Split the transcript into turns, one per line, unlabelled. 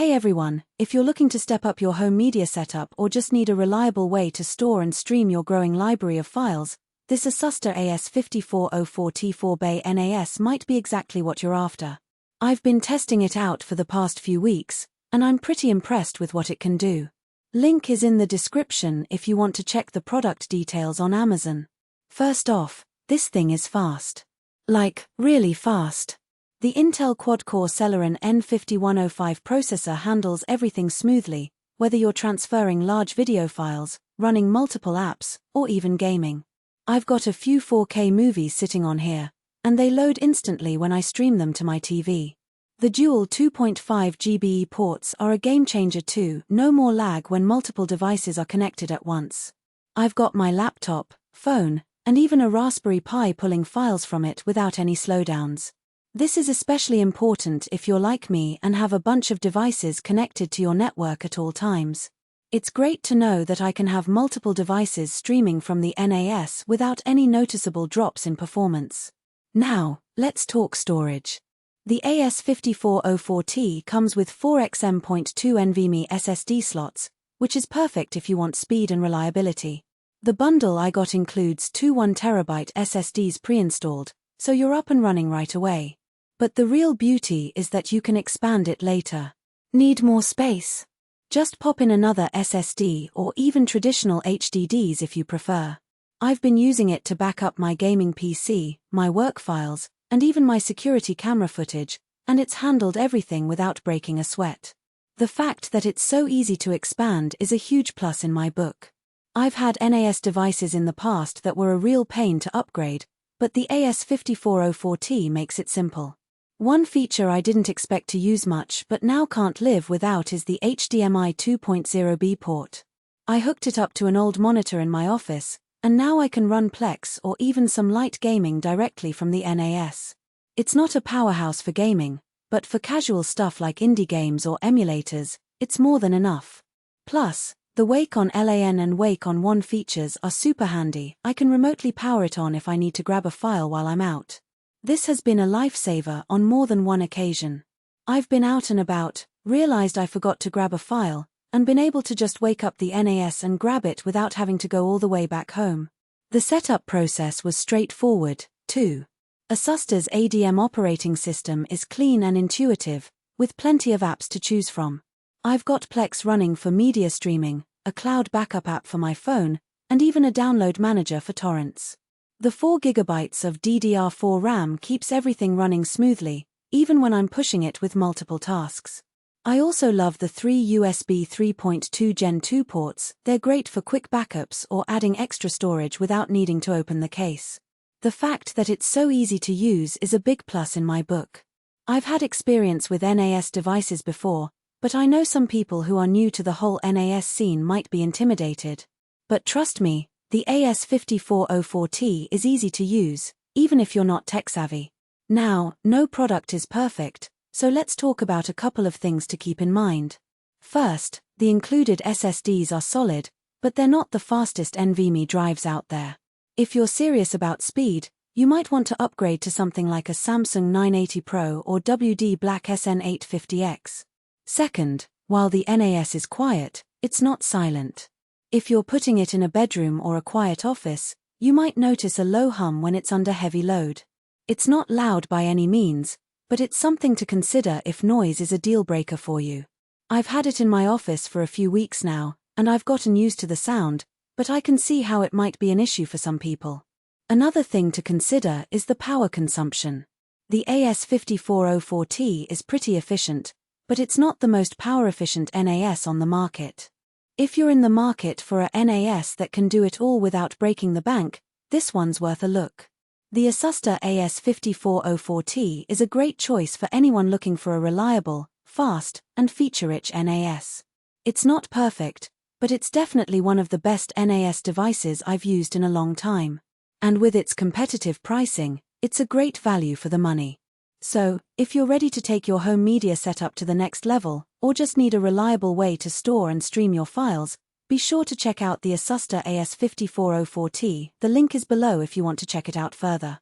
Hey everyone, if you're looking to step up your home media setup or just need a reliable way to store and stream your growing library of files, this Asustor AS5404T for Bay NAS might be exactly what you're after. I've been testing it out for the past few weeks, and I'm pretty impressed with what it can do. Link is in the description if you want to check the product details on Amazon. First off, this thing is fast. Like, really fast. The Intel quad-core Celeron N5105 processor handles everything smoothly, whether you're transferring large video files, running multiple apps, or even gaming. I've got a few 4K movies sitting on here, and they load instantly when I stream them to my TV. The dual 2.5 GB ports are a game-changer too, no more lag when multiple devices are connected at once. I've got my laptop, phone, and even a Raspberry Pi pulling files from it without any slowdowns. This is especially important if you're like me and have a bunch of devices connected to your network at all times. It's great to know that I can have multiple devices streaming from the NAS without any noticeable drops in performance. Now, let's talk storage. The AS5404T comes with 4 M.2 NVMe SSD slots, which is perfect if you want speed and reliability. The bundle I got includes two 1TB SSDs pre-installed, so you're up and running right away. But the real beauty is that you can expand it later. Need more space? Just pop in another SSD or even traditional HDDs if you prefer. I've been using it to back up my gaming PC, my work files, and even my security camera footage, and it's handled everything without breaking a sweat. The fact that it's so easy to expand is a huge plus in my book. I've had NAS devices in the past that were a real pain to upgrade, but the AS5404T makes it simple. One feature I didn't expect to use much but now can't live without is the HDMI 2.0B port. I hooked it up to an old monitor in my office, and now I can run Plex or even some light gaming directly from the NAS. It's not a powerhouse for gaming, but for casual stuff like indie games or emulators, it's more than enough. Plus, the Wake on LAN and Wake on One features are super handy. I can remotely power it on if I need to grab a file while I'm out. This has been a lifesaver on more than one occasion. I've been out and about, realized I forgot to grab a file, and been able to just wake up the NAS and grab it without having to go all the way back home. The setup process was straightforward, too. Asustor's ADM operating system is clean and intuitive, with plenty of apps to choose from. I've got Plex running for media streaming, a cloud backup app for my phone, and even a download manager for torrents. The 4 GB of DDR4 RAM keeps everything running smoothly, even when I'm pushing it with multiple tasks. I also love the 3 USB 3.2 Gen 2 ports. They're great for quick backups or adding extra storage without needing to open the case. The fact that it's so easy to use is a big plus in my book. I've had experience with NAS devices before, but I know some people who are new to the whole NAS scene might be intimidated. But trust me, the AS5404T is easy to use, even if you're not tech-savvy. Now, no product is perfect, so let's talk about a couple of things to keep in mind. First, the included SSDs are solid, but they're not the fastest NVMe drives out there. If you're serious about speed, you might want to upgrade to something like a Samsung 980 Pro or WD Black SN850X. Second, while the NAS is quiet, it's not silent. If you're putting it in a bedroom or a quiet office, you might notice a low hum when it's under heavy load. It's not loud by any means, but it's something to consider if noise is a deal breaker for you. I've had it in my office for a few weeks now, and I've gotten used to the sound, but I can see how it might be an issue for some people. Another thing to consider is the power consumption. The AS5404T is pretty efficient, but it's not the most power-efficient NAS on the market. If you're in the market for a NAS that can do it all without breaking the bank, this one's worth a look. The Asustor AS5404T is a great choice for anyone looking for a reliable, fast, and feature-rich NAS. It's not perfect, but it's definitely one of the best NAS devices I've used in a long time. And with its competitive pricing, it's a great value for the money. So, if you're ready to take your home media setup to the next level, or just need a reliable way to store and stream your files, be sure to check out the Asustor AS5404T. The link is below if you want to check it out further.